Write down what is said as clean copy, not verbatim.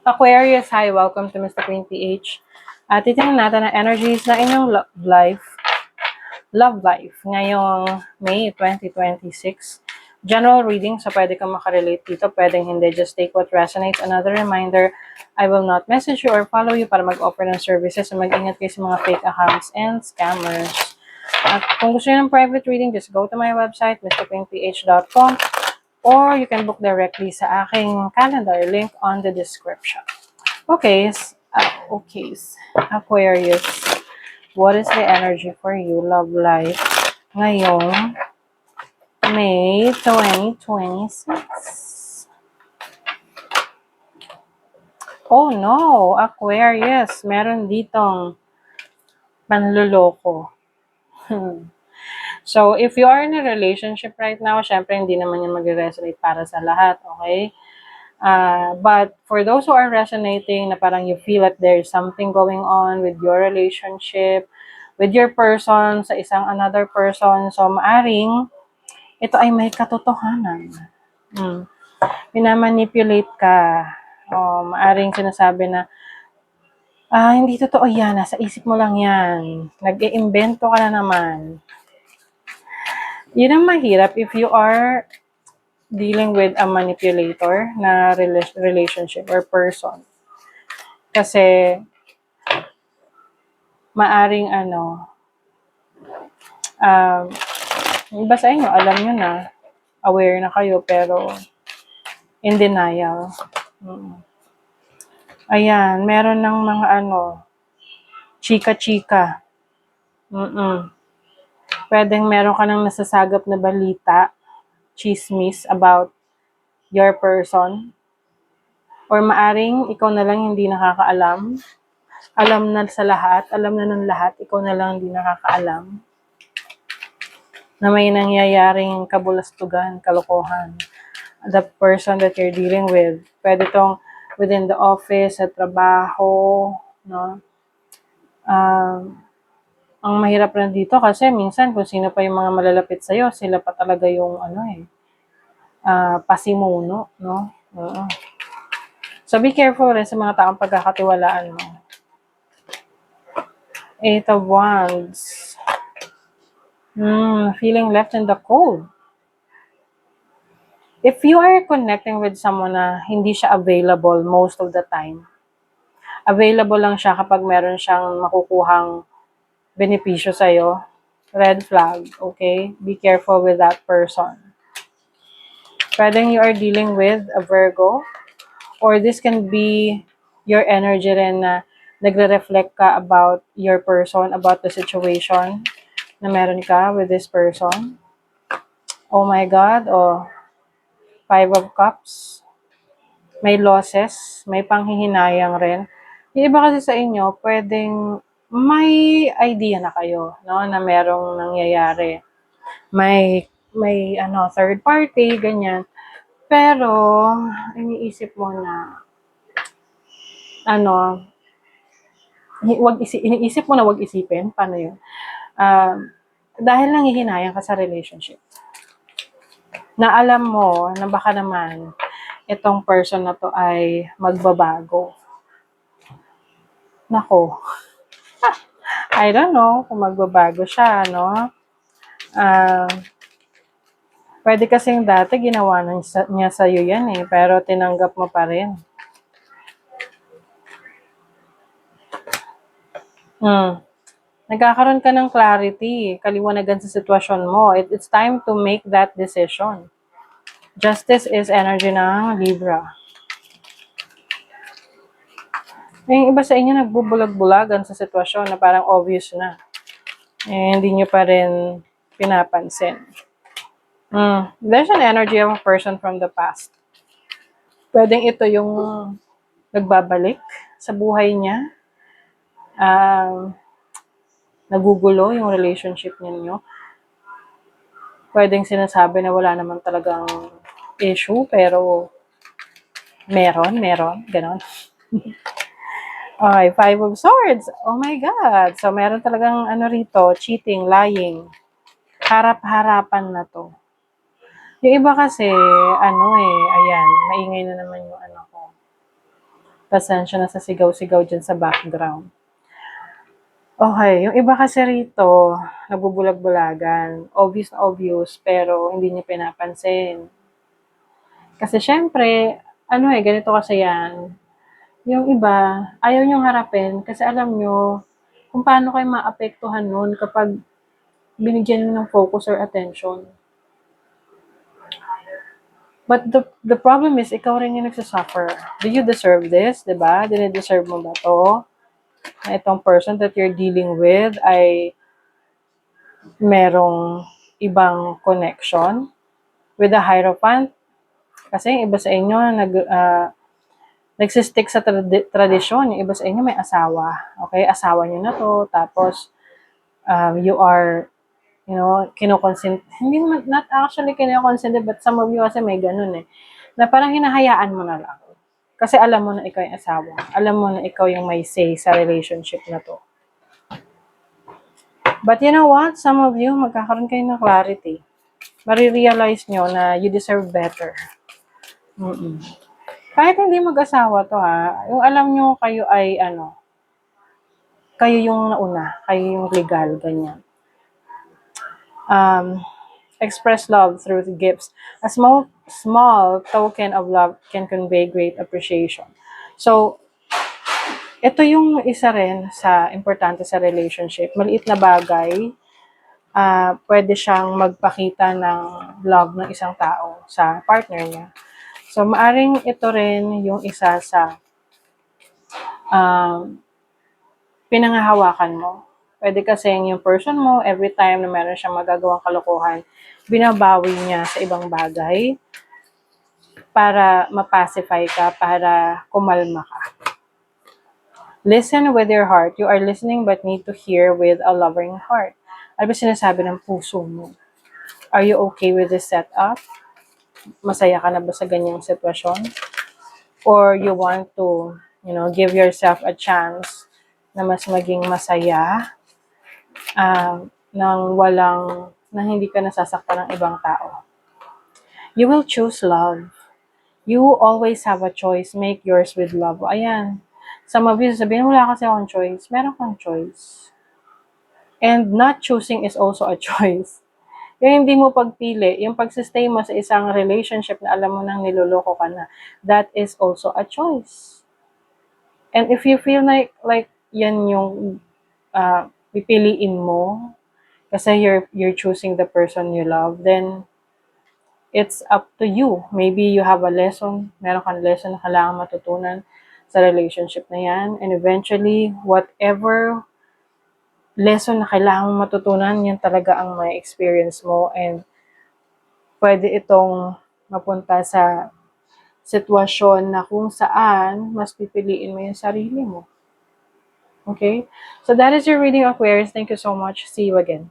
Aquarius, hi, welcome to Mr. Queen PH. Titingnan natin ang energies na inyong love life, ngayong May 2026. General reading, so pwede kang makarelate dito, pwedeng hindi, just take what resonates. Another reminder, I will not message you or follow you para mag-offer ng services, so mag-ingat kayo sa mga fake accounts and scammers. At kung gusto nyo ng private reading, just go to my website, mrqueenph.com, or you can book directly sa aking calendar, link on the description. Okay, Aquarius, what is the energy for you, love life, ngayong May 2026? Oh no, Aquarius, meron ditong panluloko. So, if you are in a relationship right now, syempre hindi naman yan mag-resonate para sa lahat, okay? But for those who are resonating na parang you feel that there's something going on with your relationship, with your person, sa isang another person, so maaring ito ay may katotohanan. Minamanipulate ka. Maaring sinasabi na, hindi totoo yan, nasa isip mo lang yan. Nag-iimbento ka na naman. Yun ang mahirap if you are dealing with a manipulator na relationship or person. Kasi, maaring iba sa inyo, alam nyo na, aware na kayo, pero in denial. Ayan, meron ng mga chika-chika. Pwedeng meron ka ng nasasagap na balita, chismis about your person. Or maaring ikaw na lang hindi nakakaalam. Alam na sa lahat, alam na ng lahat, ikaw na lang hindi nakakaalam. Na may nangyayaring kabulastugan, kalokohan. The person that you're dealing with. Pwede tong within the office, sa trabaho, no? Ang mahirap rin dito kasi minsan kung sino pa yung mga malalapit sa'yo, sila pa talaga yung pasimuno, no? So be careful rin sa mga taong pagkakatiwalaan mo. 8 of Wands. Feeling left in the cold. If you are connecting with someone na hindi siya available most of the time, available lang siya kapag meron siyang makukuhang benepisyo sa'yo, red flag, okay? Be careful with that person. Pwedeng you are dealing with a Virgo, or this can be your energy rin na nagre-reflect ka about your person, about the situation na meron ka with this person. Oh my God, 5 of Cups. May losses, may panghihinayang rin. Yung iba kasi sa inyo, pwedeng may idea na kayo, no, na merong nangyayari. May third party, ganyan. Pero, iniisip mo na, iniisip mo na wag isipin, paano yun? Dahil nanghihinayang ka sa relationship. Na alam mo na baka naman itong person na to ay magbabago. Nako. I don't know kung magbabago siya, no? Pwede kasing dati ginawa niya sa'yo yan pero tinanggap mo pa rin. Nagkakaroon ka ng clarity, kaliwanagan sa sitwasyon mo. It's time to make that decision. Justice is energy ng Libra. Yung iba sa inyo nagbubulag-bulagan sa sitwasyon na parang obvious na. Hindi nyo pa rin pinapansin. There's an energy of a person from the past. Pwedeng ito yung nagbabalik sa buhay niya. Nagugulo yung relationship ninyo. Pwedeng sinasabi na wala naman talagang issue, pero meron, ganon. Okay, 5 of Swords. Oh my God. So, meron talagang rito, cheating, lying. Harap-harapan na to. Yung iba kasi, ayan, maingay na naman yung ko. Pasensya na sa sigaw-sigaw dyan sa background. Okay, yung iba kasi rito, nagbubulag-bulagan. Obvious na obvious, pero hindi niya pinapansin. Kasi syempre, ganito kasi yan. Yung iba, ayaw niyong harapin kasi alam niyo kung paano kayo maapektuhan nun kapag binigyan niyo ng focus or attention. But the problem is, ikaw rin yung nagsasuffer. Do you deserve this? Diba? Dine-deserve mo ba to? Na itong person that you're dealing with ay merong ibang connection with a Hierophant? Kasi yung iba sa inyo, nagsistick sa tradisyon. Yung iba sa inyo may asawa. Okay? Asawa niyo na to. Tapos, you are, kinukonsent. Hindi naman, not actually kinukonsent, but some of you kasi may ganun eh. Na parang hinahayaan mo na lang. Kasi alam mo na ikaw yung asawa. Alam mo na ikaw yung may say sa relationship na to. But you know what? Some of you, magkakaroon kayo ng clarity. Marirealize nyo na you deserve better. Kahit hindi mag-asawa to ha, yung alam nyo kayo ay kayo yung nauna, kayo yung legal, ganyan. Express love through gifts. A small token of love can convey great appreciation. So, ito yung isa rin sa importante sa relationship. Maliit na bagay, pwede siyang magpakita ng love ng isang tao sa partner niya. So, maaring ito rin yung isa sa pinangahawakan mo. Pwede kasi yung person mo, every time na meron siyang magagawang kalokohan, binabawi niya sa ibang bagay para mapacify ka, para kumalma ka. Listen with your heart. You are listening but need to hear with a loving heart. Ano ba sinasabi ng puso mo? Are you okay with this setup? Masaya ka na ba sa ganyang sitwasyon? Or you want to, give yourself a chance na mas maging masaya, na hindi ka nasasaktan ng ibang tao. You will choose love. You always have a choice. Make yours with love. Ayan. Some of you sabihin, wala kasi akong choice. Meron kang choice. And not choosing is also a choice. Yung hindi mo pagpili, yung pagsistay mo sa isang relationship na alam mo nang niloloko ka na, that is also a choice. And if you feel like yan yung pipiliin mo, kasi you're choosing the person you love, then it's up to you. Maybe you have a lesson, meron kang lesson na kailangan matutunan sa relationship na yan. And eventually, whatever lesson na kailangan matutunan, yan talaga ang may experience mo. And pwede itong mapunta sa sitwasyon na kung saan mas pipiliin mo yung sarili mo. Okay? So that is your reading, Aquarius. Thank you so much. See you again.